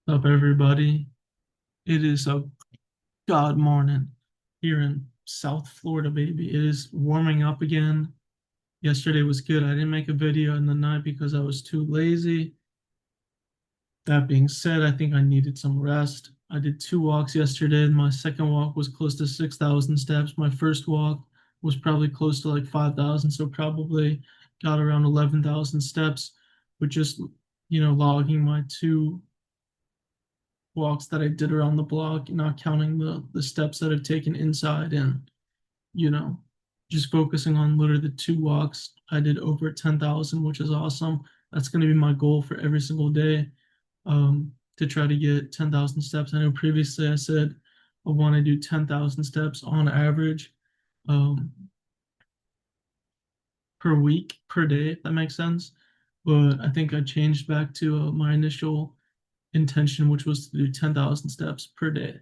Up, everybody? It is a God morning here in South Florida, baby. It is warming up again. Yesterday was good. I didn't make a video in the night because I was too lazy. That being said, I think I needed some rest. I did two walks yesterday. My second walk was close to 6,000 steps. My first walk was probably close to like 5,000, so probably got around 11,000 steps with just, logging my two walks that I did around the block, not counting the steps that I've taken inside, and you know, just focusing on literally the two walks. I did over 10,000, which is awesome. That's going to be my goal for every single day, to try to get 10,000 steps. I know previously I said I want to do 10,000 steps on average, um, per week, per day, if that makes sense. But I think I changed back to my initial intention, which was to do 10,000 steps per day.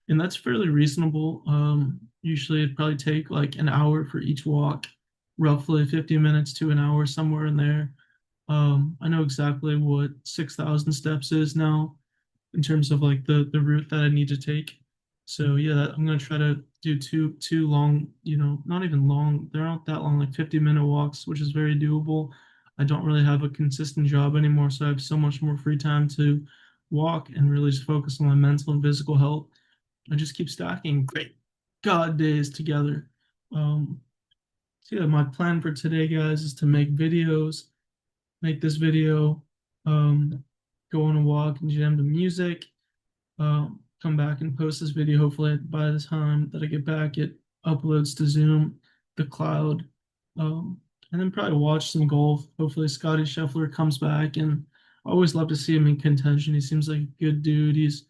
And that's fairly reasonable. Usually it'd probably take like an hour for each walk, roughly 50 minutes to an hour, somewhere in there. I know exactly what 6,000 steps is now in terms of like the route that I need to take. So yeah, I'm gonna try to do two long, not even long. They're not that long, like 50-minute walks, which is very doable. I don't really have a consistent job anymore, so I have so much more free time to walk and really just focus on my mental and physical health. I just keep stacking great God days together. Um, so yeah, my plan for today, guys, is to make videos, make this video, go on a walk and jam to music, come back and post this video. Hopefully, by the time that I get back, it uploads to Zoom, the cloud, and then probably watch some golf. Hopefully, Scotty Scheffler comes back, and I always love to see him in contention. He seems like a good dude. He's,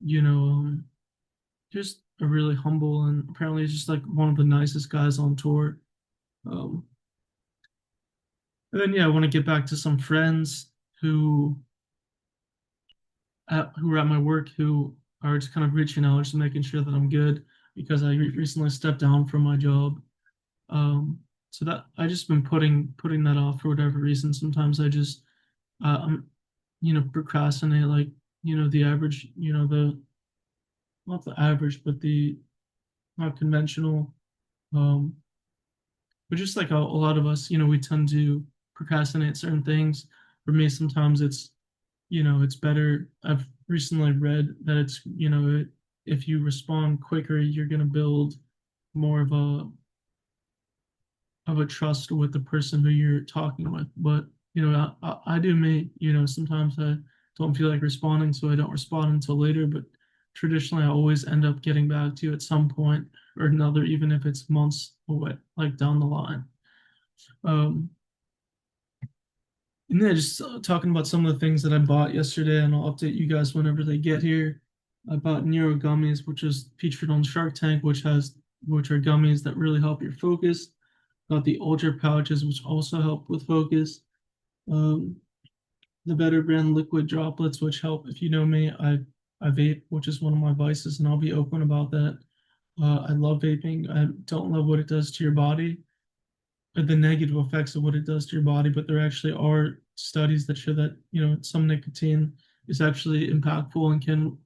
you know, just a really humble, and apparently he's just like one of the nicest guys on tour. Um, and then yeah, I want to get back to some friends who are at my work who are just kind of reaching out, just making sure that I'm good because I recently stepped down from my job. So that I just been putting that off for whatever reason. Sometimes I just I'm procrastinate, like the average, the not the average but the not conventional, um but just like a lot of us, we tend to procrastinate certain things. For me, sometimes it's better. I've recently read that if you respond quicker, you're going to build more of a trust with the person who you're talking with. But I do me. Sometimes I don't feel like responding, so I don't respond until later. But traditionally, I always end up getting back to you at some point or another, even if it's months away, like down the line. Um, And then just talking about some of the things that I bought yesterday, and I'll update you guys whenever they get here. I bought Neuro gummies, which is featured on Shark Tank, which are gummies that really help your focus. Got the Ultra pouches, which also help with focus. Um, the Better Brand liquid droplets, which help. If you know me, I vape, which is one of my vices, and I'll be open about that. I love vaping. I don't love what it does to your body, the negative effects of what it does to your body, but there actually are studies that show that some nicotine is actually impactful and can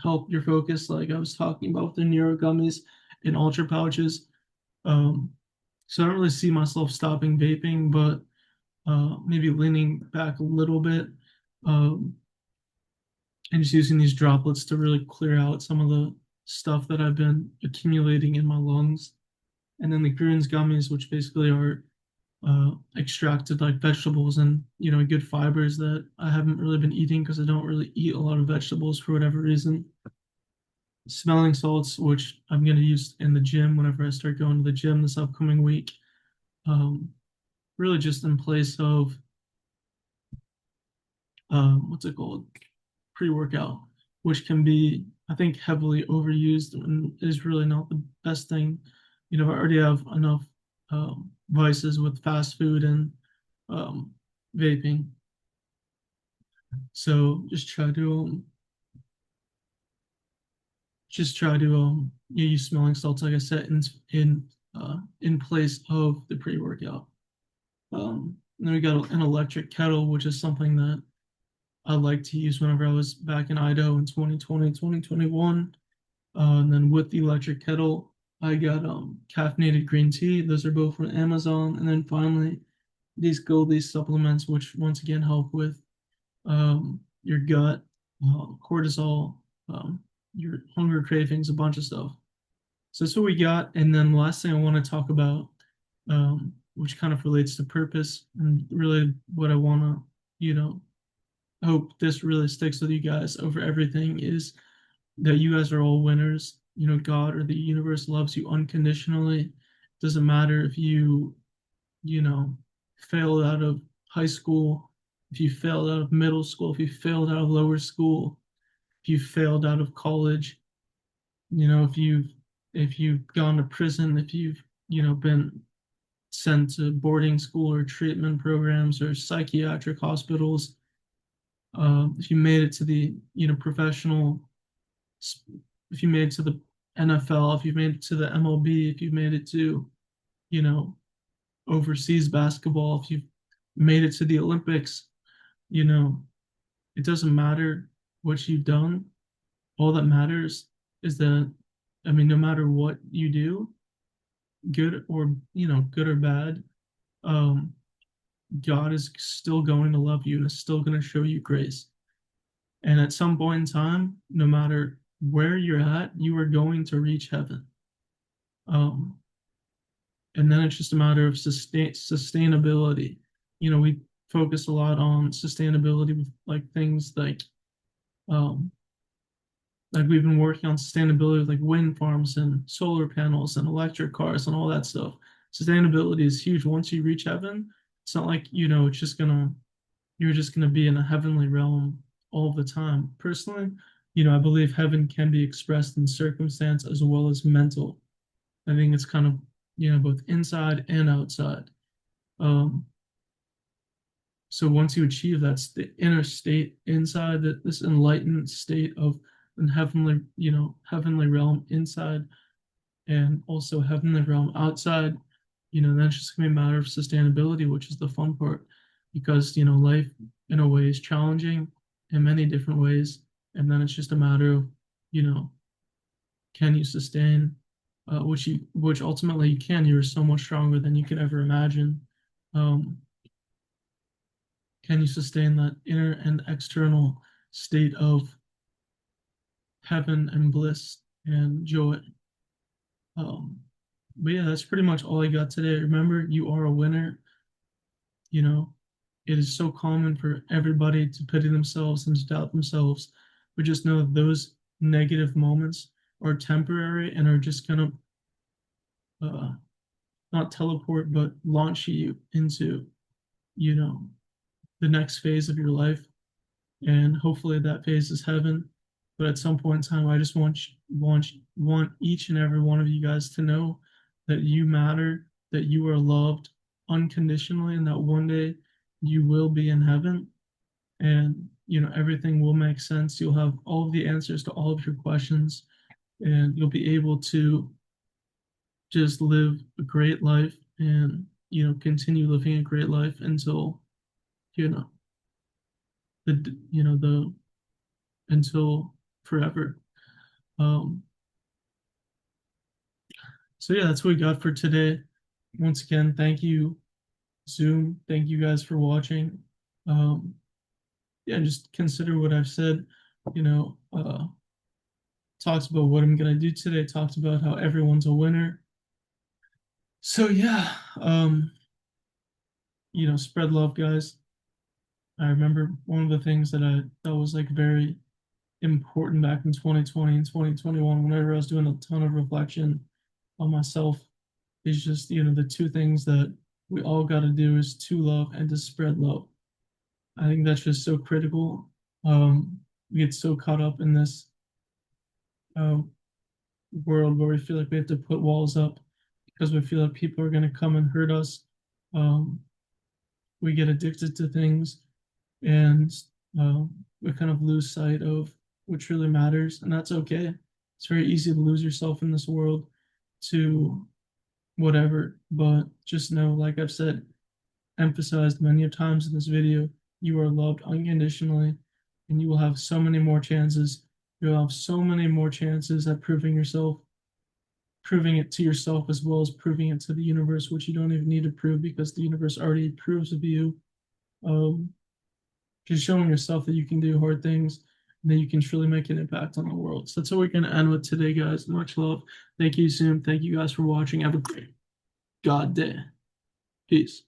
help your focus, like I was talking about with the neuro gummies and ultra pouches. Um, so I don't really see myself stopping vaping, but maybe leaning back a little bit, um, and just using these droplets to really clear out some of the stuff that I've been accumulating in my lungs. And then the Grüns gummies, which basically are extracted like vegetables and good fibers that I haven't really been eating because I don't really eat a lot of vegetables for whatever reason. Smelling salts, which I'm going to use in the gym whenever I start going to the gym this upcoming week. Really just in place of what's it called, pre-workout, which can be, I think, heavily overused and is really not the best thing. I already have enough vices with fast food and um, vaping. So just try to use smelling salts, like I said, in place of the pre-workout. And then we got an electric kettle, which is something that I like to use whenever I was back in Idaho in 2020, 2021. And then with the electric kettle, I got caffeinated green tea. Those are both from Amazon. And then finally, these Goldie supplements, which once again help with your gut, cortisol, um, your hunger cravings, a bunch of stuff. So that's what we got. And then the last thing I want to talk about, which kind of relates to purpose and really what I want to, you know, hope this really sticks with you guys over everything is that you guys are all winners. You know, God or the universe loves you unconditionally. Doesn't matter if you know, failed out of high school, if you failed out of middle school, if you failed out of lower school, if you failed out of college, you know, if you've gone to prison, if you've, been sent to boarding school or treatment programs or psychiatric hospitals, if you made it to the, professional, if you made it to the NFL, if you made it to the MLB, if you made it to, you know, overseas basketball, if you've made it to the Olympics, you know, it doesn't matter what you've done. All that matters is that, I mean, no matter what you do, good or, good or bad, um, God is still going to love you and is still going to show you grace. And at some point in time, no matter where you're at, you are going to reach heaven. Um, and then it's just a matter of sustainability. We focus a lot on sustainability with like things um, like we've been working on sustainability with like wind farms and solar panels and electric cars and all that stuff. Sustainability is huge. Once you reach heaven, it's not like, it's just gonna you're just gonna be in a heavenly realm all the time. Personally, I believe heaven can be expressed in circumstance as well as mental. I think it's kind of, both inside and outside. Um, so once you achieve that's the inner state inside, that this enlightened state of an heavenly, heavenly realm inside and also heavenly realm outside, then it's just gonna be a matter of sustainability, which is the fun part, because life in a way is challenging in many different ways, and then it's just a matter of, you know, can you sustain, which ultimately you can. You're so much stronger than you could ever imagine. Um, can you sustain that inner and external state of heaven and bliss and joy? Um, but yeah, that's pretty much all I got today. Remember, you are a winner. You know, it is so common for everybody to pity themselves and to doubt themselves. But just know that those negative moments are temporary and are just gonna uh, not teleport, but launch you into, you know, the next phase of your life. And hopefully that phase is heaven. But at some point in time, I just want each and every one of you guys to know that you matter, that you are loved unconditionally, and that one day you will be in heaven, and everything will make sense. You'll have all of the answers to all of your questions, and you'll be able to just live a great life and continue living a great life until you know the until forever. Um, so yeah, that's what we got for today. Once again, thank you, Zoom. Thank you guys for watching. Um, yeah, just consider what I've said. You know, talks about what I'm gonna do today. Talks about how everyone's a winner. So yeah, spread love, guys. I remember one of the things that I that was like very important back in 2020 and 2021, whenever I was doing a ton of reflection on myself, is just, the two things that we all got to do is to love and to spread love. I think that's just so critical. We get so caught up in this um, world where we feel like we have to put walls up because we feel like people are going to come and hurt us. Um, we get addicted to things, and we kind of lose sight of what truly matters, and that's okay. It's very easy to lose yourself in this world to whatever, but just know, like I've said, emphasized many times in this video, you are loved unconditionally. and you will have so many more chances. You'll have so many more chances at proving yourself, proving it to yourself as well as proving it to the universe, which you don't even need to prove because the universe already approves of you. Um, just showing yourself that you can do hard things and that you can truly make an impact on the world. So that's what we're going to end with today, guys. Much love. Thank you, Zoom. Thank you guys for watching. Have a great God day. Peace.